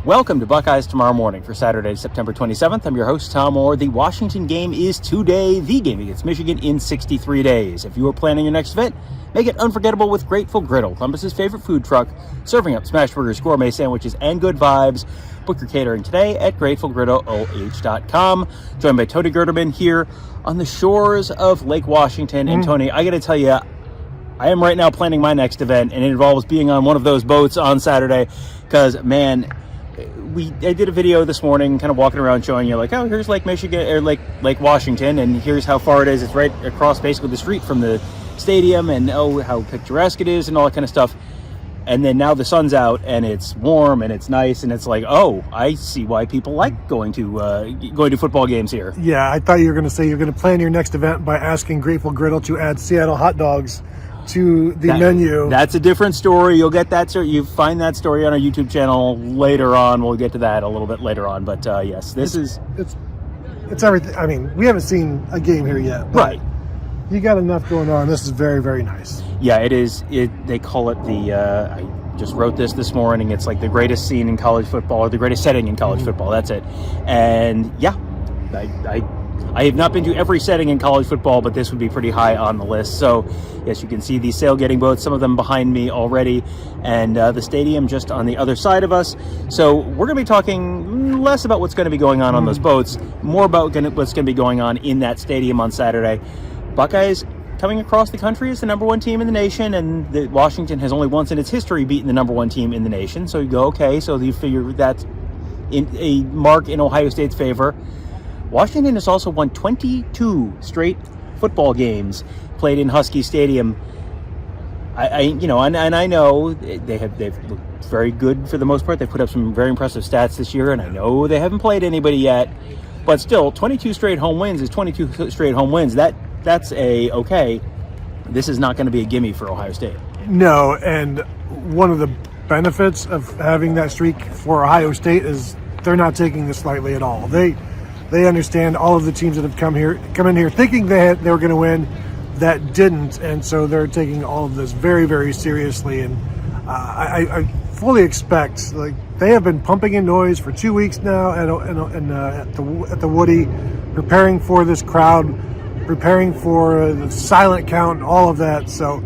Welcome to Buckeyes Tomorrow Morning for Saturday, September 27th. I'm your host, Tom Orr. The Washington game is today, the game against Michigan in 63 days. If you are planning your next event, make it unforgettable with Grateful Griddle, Columbus's favorite food truck, serving up smash burgers, gourmet sandwiches, and good vibes. Book your catering today at GratefulGriddleOH.com. Joined by Tony Gerdeman here on the shores of Lake Washington. And Tony, I got to tell you, I am right now planning my next event, and it involves being on one of those boats on Saturday because, man, I did a video this morning kind of walking around showing you like, oh, here's Lake Michigan or Lake Washington, and here's how far it is. It's right across basically the street from the stadium, and oh, how picturesque it is and all that kind of stuff. And then now the sun's out and it's warm and it's nice, and it's like, oh, I see why people like going to football games here. Yeah, I thought you were going to say you're going to plan your next event by asking Grateful Griddle to add Seattle hot dogs to the menu. That's a different story. You'll get that. You find that story on our YouTube channel later on. We'll get to that a little bit later on. But yes, it's everything. I mean, we haven't seen a game here yet, but right? You got enough going on. This is very, very nice. Yeah, it is. They call it the. I just wrote this morning. It's like the greatest scene in college football, or the greatest setting in college football. That's it. And yeah, I have not been to every setting in college football, but this would be pretty high on the list. So, yes, you can see these sailgating boats, some of them behind me already, and the stadium just on the other side of us. So we're going to be talking less about what's going to be going on those boats, more about what's going to be going on in that stadium on Saturday. Buckeyes coming across the country as the number one team in the nation, and Washington has only once in its history beaten the number one team in the nation. So you go, okay, so you figure that's a mark in Ohio State's favor. Washington has also won 22 straight football games played in Husky Stadium. I know they've looked very good for the most part. They've put up some very impressive stats this year, and I know they haven't played anybody yet. But still, 22 straight home wins is 22 straight home wins. That's okay. This is not going to be a gimme for Ohio State. No, and one of the benefits of having that streak for Ohio State is they're not taking this lightly at all. They understand all of the teams that have come in here thinking they were going to win, that didn't, and so they're taking all of this very, very seriously. And I fully expect, like, they have been pumping in noise for 2 weeks now at the Woody, preparing for this crowd, preparing for the silent count and all of that. So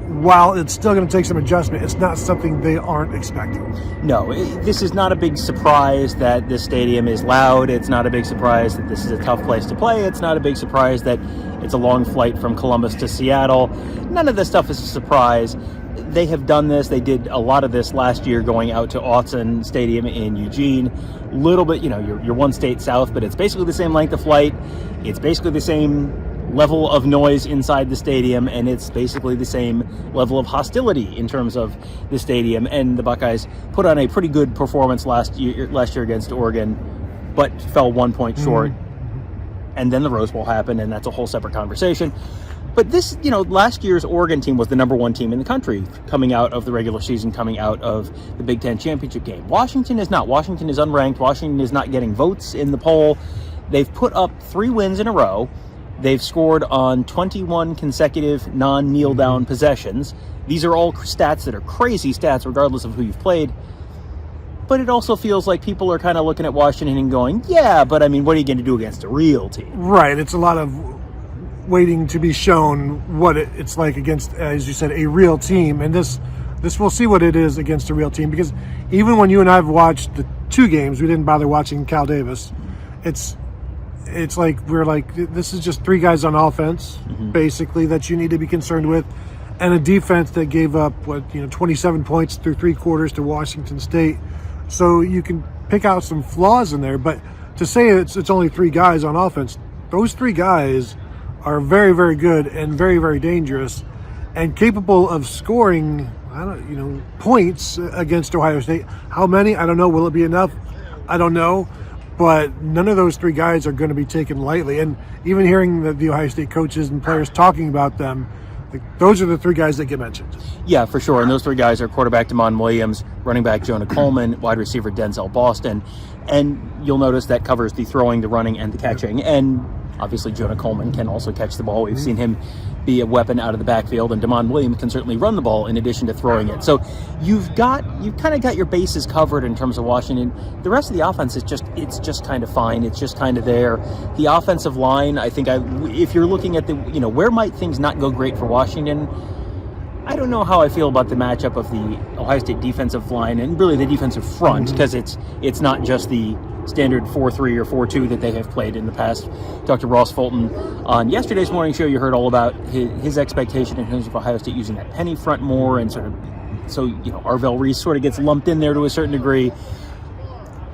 while it's still going to take some adjustment, it's not something they aren't expecting. No, this is not a big surprise that this stadium is loud. It's not a big surprise that this is a tough place to play. It's not a big surprise that it's a long flight from Columbus to Seattle. None of this stuff is a surprise. They have done this. They did a lot of this last year going out to Autzen Stadium in Eugene. A little bit, you're one state south, but it's basically the same length of flight. It's basically the same level of noise inside the stadium, and it's basically the same level of hostility in terms of the stadium. And the Buckeyes put on a pretty good performance last year against Oregon, but fell 1 point short. And then the Rose Bowl happened, and that's a whole separate conversation. But this, last year's Oregon team was the number one team in the country coming out of the regular season, coming out of the Big Ten championship game. Washington is not. Washington is unranked. Washington is not getting votes in the poll. They've put up 3 wins in a row. They've scored on 21 consecutive non-kneel-down possessions. These are all stats that are crazy stats regardless of who you've played. But it also feels like people are kind of looking at Washington and going, yeah, but I mean, what are you going to do against a real team? Right. It's a lot of waiting to be shown what it's like against, as you said, a real team. And this we'll see what it is against a real team, because even when you and I have watched the 2 games, we didn't bother watching Cal Davis. It's like we're like, this is just 3 guys on offense, basically, that you need to be concerned with, and a defense that gave up 27 points through 3 quarters to Washington State. So you can pick out some flaws in there, but to say it's only 3 guys on offense, those 3 guys are very, very good and very, very dangerous and capable of scoring points against Ohio State. How many? I don't know. Will it be enough? I don't know. But none of those 3 guys are going to be taken lightly. And even hearing the Ohio State coaches and players talking about them, those are the 3 guys that get mentioned. Yeah, for sure. And those 3 guys are quarterback Damon Williams, running back Jonah Coleman, wide receiver Denzel Boston. And you'll notice that covers the throwing, the running, and the catching. And Obviously, Jonah Coleman can also catch the ball. We've seen him be a weapon out of the backfield, and Damon Williams can certainly run the ball in addition to throwing it. So you've kind of got your bases covered in terms of Washington. The rest of the offense is just kind of fine. It's just kind of there. The offensive line, I think, if you're looking at where might things not go great for Washington, I don't know how I feel about the matchup of the Ohio State defensive line and really the defensive front, because it's not just the standard 4-3 or 4-2 that they have played in the past. Dr. Ross Fulton on yesterday's morning show, you heard all about his expectation in terms of Ohio State using that penny front more, and so Arvell Reese sort of gets lumped in there to a certain degree.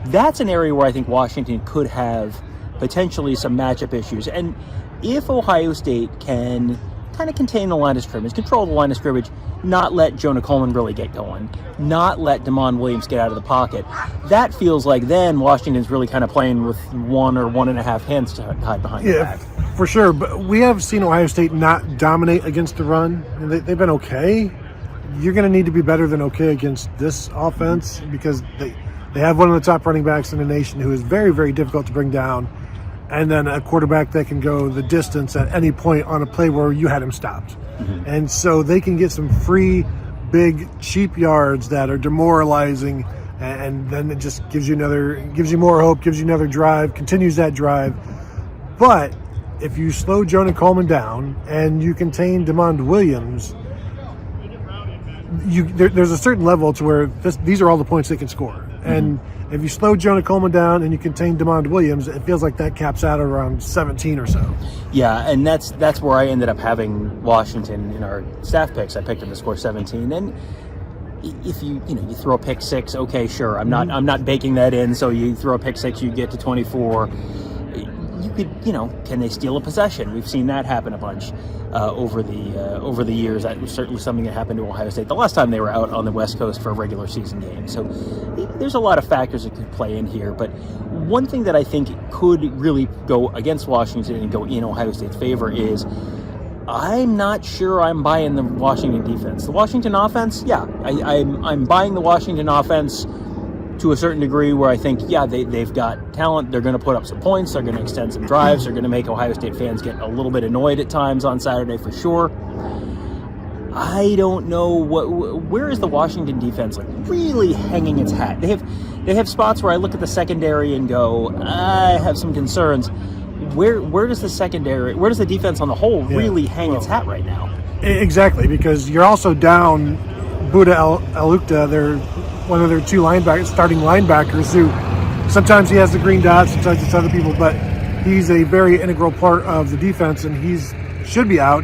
That's an area where I think Washington could have potentially some matchup issues. And if Ohio State can kind of contain the line of scrimmage, control the line of scrimmage, not let Jonah Coleman really get going, not let Damon Williams get out of the pocket, that feels like then Washington's really kind of playing with 1 or 1.5 hands to hide behind the back. For sure. But we have seen Ohio State not dominate against the run. They've been okay. You're going to need to be better than okay against this offense, because they have one of the top running backs in the nation who is very, very difficult to bring down, and then a quarterback that can go the distance at any point on a play where you had him stopped. And so they can get some free, big, cheap yards that are demoralizing, and then it just gives you more hope, gives you another drive, continues that drive. But if you slow Jonah Coleman down and you contain Damon Williams, there's a certain level to where these are all the points they can score. And if you slow Jonah Coleman down and you contain Damon Williams, it feels like that caps out around 17 or so. Yeah, and that's where I ended up having Washington in our staff picks. I picked them to score 17, and if you throw a pick six, okay, sure. I'm not baking that in. So you throw a pick six, you get to 24. You could, can they steal a possession? We've seen that happen a bunch over the years. That was certainly something that happened to Ohio State the last time they were out on the West Coast for a regular season game. So there's a lot of factors that could play in here. But one thing that I think could really go against Washington and go in Ohio State's favor is I'm not sure I'm buying the Washington defense. The Washington offense, yeah, I'm buying the Washington offense to a certain degree, where I think, yeah, they've got talent. They're going to put up some points. They're going to extend some drives. They're going to make Ohio State fans get a little bit annoyed at times on Saturday for sure. I don't know where is the Washington defense really hanging its hat. They have spots where I look at the secondary and go, I have some concerns. Where does the defense on the whole really hang its hat right now? Exactly, because you're also down Buda Alukta, one of their two starting linebackers, who sometimes he has the green dots, sometimes it's other people, but he's a very integral part of the defense, and he should be out.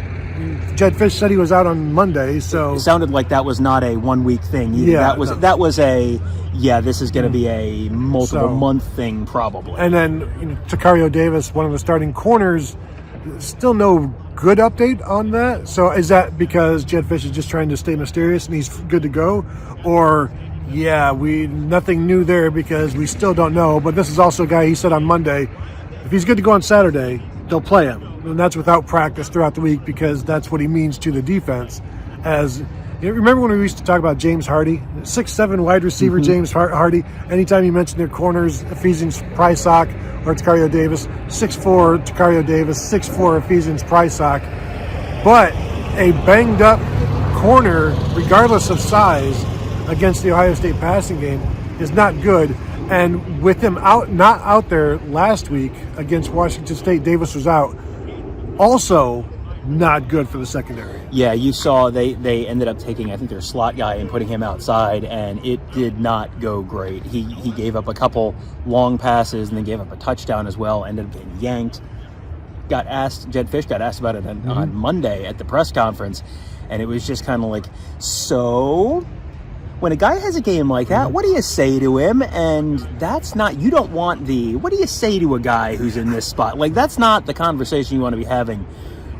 Jed Fish said he was out on Monday, so it sounded like that was not a 1 week thing either. Yeah, that was this is going to be a multiple month thing probably. And then Takario Davis, one of the starting corners, still no good update on that. So is that because Jed Fish is just trying to stay mysterious and he's good to go, or nothing new there because we still don't know? But this is also a guy, he said on Monday, if he's good to go on Saturday, they'll play him. And that's without practice throughout the week, because that's what he means to the defense. As remember when we used to talk about James Hardy, 6'7" wide receiver, James Hardy, anytime you mention their corners, Ephesians Prysock or Takario Davis, 6'4" Takario Davis, 6'4" Ephesians Prysock. But a banged up corner, regardless of size, against the Ohio State passing game is not good. And with him not out there last week against Washington State, Davis was out. Also, not good for the secondary. Yeah, you saw they ended up taking, I think, their slot guy and putting him outside, and it did not go great. He gave up a couple long passes and then gave up a touchdown as well, ended up getting yanked. Jed Fish got asked about it on Monday at the press conference, and it was just kind of like, so when a guy has a game like that, what do you say to him? And that's not, you don't want what do you say to a guy who's in this spot? That's not the conversation you want to be having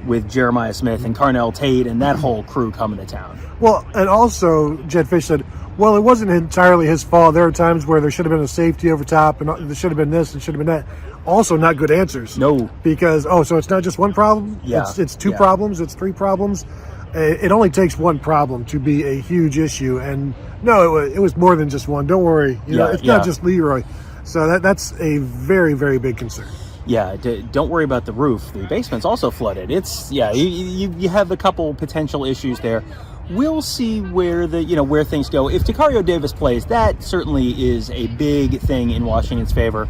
with Jeremiah Smith and Carnell Tate and that whole crew coming to town. Well, and also Jed Fish said, well, it wasn't entirely his fault. There are times where there should have been a safety over top, and there should have been this and should have been that. Also, not good answers. No. Because, so it's not just one problem? Yeah. It's two problems, it's three problems. It only takes one problem to be a huge issue, and no, it was more than just one. Don't worry, it's not just Leroy. So that's a very, very big concern. Yeah, don't worry about the roof. The basement's also flooded. It's you have a couple potential issues there. We'll see where where things go. If Tacario Davis plays, that certainly is a big thing in Washington's favor.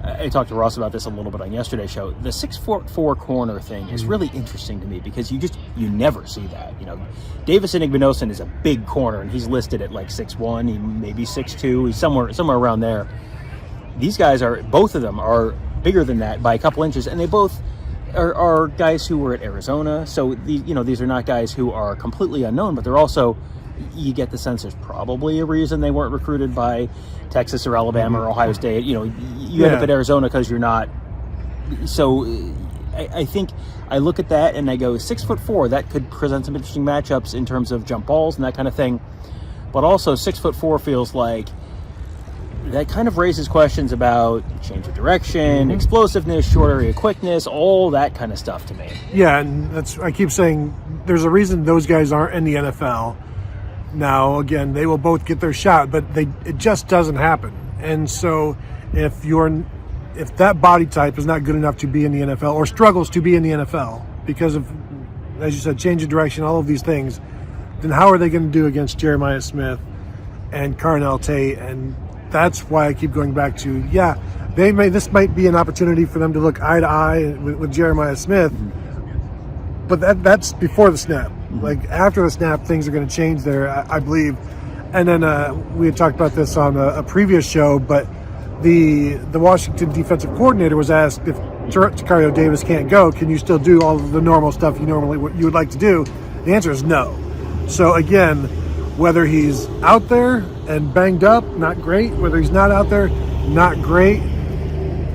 I talked to Ross about this a little bit on yesterday's show. The 6'4" corner thing is really interesting to me because you never see that. Davis Igbinosun is a big corner, and he's listed at like 6'1", he maybe 6'2", he's somewhere around there. These guys both of them are bigger than that by a couple inches, and they both are guys who were at Arizona. So these are not guys who are completely unknown, but they're also, you get the sense there's probably a reason they weren't recruited by Texas or Alabama or Ohio State. You end up at Arizona because you're not. So I think I look at that and I go 6'4", that could present some interesting matchups in terms of jump balls and that kind of thing. But also 6'4" feels like that kind of raises questions about change of direction, explosiveness, short area quickness, all that kind of stuff to me. Yeah, and I keep saying there's a reason those guys aren't in the NFL. Now, again, they will both get their shot, but it just doesn't happen. And so if that body type is not good enough to be in the NFL or struggles to be in the NFL because of, as you said, change of direction, all of these things, then how are they going to do against Jeremiah Smith and Carnell Tate? And that's why I keep going back to, this might be an opportunity for them to look eye to eye with Jeremiah Smith, but that's before the snap. Like after the snap, things are going to change there, I believe. And then we had talked about this on a previous show, but the Washington defensive coordinator was asked if Tacario Davis can't go, can you still do all of the normal stuff you would like to do? The answer is no. So again, whether he's out there and banged up, not great. Whether he's not out there, not great.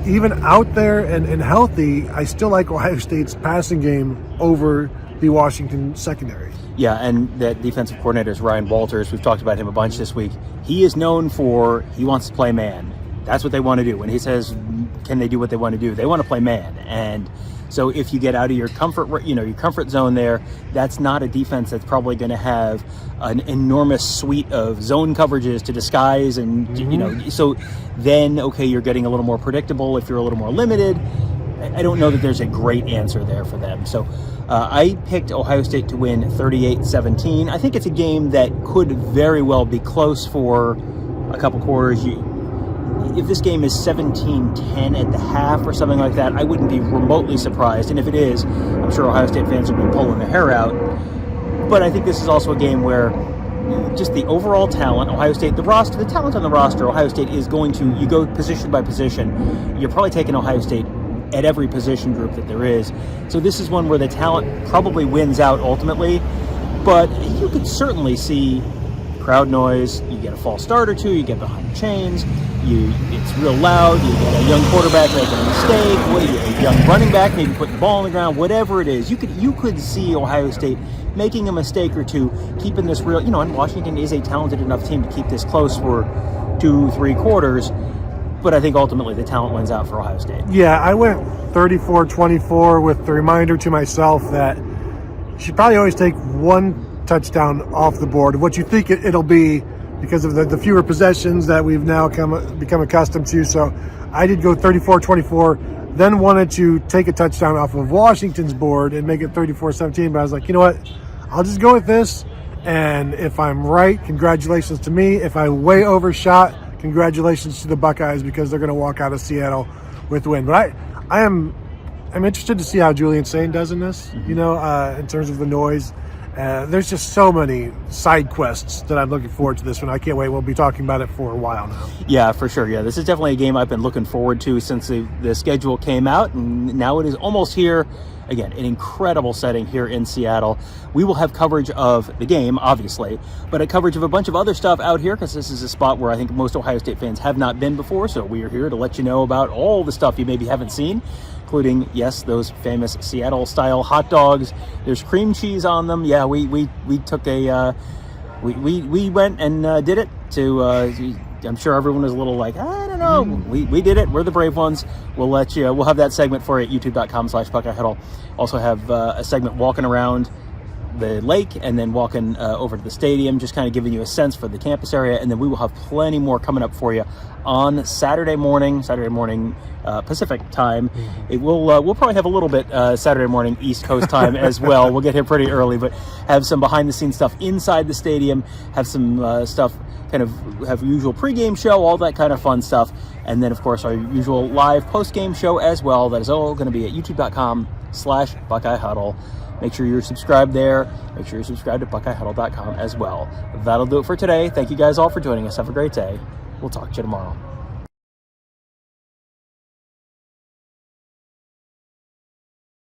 Even out there and healthy, I still like Ohio State's passing game over the Washington secondary. Yeah, and that defensive coordinator is Ryan Walters. We've talked about him a bunch this week. He is known for, he wants to play man. That's what they want to do. When he says, can they do what they want to do? They want to play man. And so if you get out of your comfort zone there, that's not a defense that's probably going to have an enormous suite of zone coverages to disguise. And, so then, okay, you're getting a little more predictable if you're a little more limited. I don't know that there's a great answer there for them. So I picked Ohio State to win 38-17. I think it's a game that could very well be close for a couple quarters. If this game is 17-10 at the half or something like that, I wouldn't be remotely surprised. And if it is, I'm sure Ohio State fans will be pulling their hair out. But I think this is also a game where just the overall talent, Ohio State, the talent on the roster, Ohio State is going to, you go position by position, you're probably taking Ohio State at every position group that there is. So this is one where the talent probably wins out ultimately. But you could certainly see crowd noise, you get a false start or two, you get behind the chains, it's real loud, you get a young quarterback making a mistake, a young running back maybe putting the ball on the ground, whatever it is. You could see Ohio State making a mistake or two, keeping this real, and Washington is a talented enough team to keep this close for 2-3 quarters, but I think ultimately the talent wins out for Ohio State. Yeah, I went 34-24 with the reminder to myself that you should probably always take one touchdown off the board of what you think it'll be because of the fewer possessions that we've now become accustomed to. So I did go 34-24, then wanted to take a touchdown off of Washington's board and make it 34-17, but I was like, you know what, I'll just go with this, and if I'm right, congratulations to me. If I way overshot, congratulations to the Buckeyes because they're going to walk out of Seattle with the win. But I'm interested to see how Julian Sain does in this, in terms of the noise. There's just so many side quests that I'm looking forward to this one. I can't wait. We'll be talking about it for a while now. Yeah, for sure. Yeah, this is definitely a game I've been looking forward to since the schedule came out, and now it is almost here. Again, an incredible setting here in Seattle. We will have coverage of the game, obviously, but a coverage of a bunch of other stuff out here because this is a spot where I think most Ohio State fans have not been before, so we are here to let you know about all the stuff you maybe haven't seen, including, yes, those famous Seattle-style hot dogs. There's cream cheese on them. Yeah, we took we went and did it to. I'm sure everyone was a little like, I don't know. We did it. We're the brave ones. We'll let you. We'll have that segment for you at youtube.com/BuckeyeHuddle. Also have a segment walking around the lake and then walking over to the stadium, just kind of giving you a sense for the campus area. And then we will have plenty more coming up for you on Saturday morning Pacific time. It will we'll probably have a little bit Saturday morning East Coast time as well. We'll get here pretty early, but have some behind the scenes stuff inside the stadium, have some stuff, kind of have usual pregame show, all that kind of fun stuff. And then of course our usual live post-game show as well. That is all going to be at youtube.com/Buckeye Huddle. Make sure you're subscribed there. Make sure you're subscribed to BuckeyeHuddle.com as well. That'll do it for today. Thank you guys all for joining us. Have a great day. We'll talk to you tomorrow.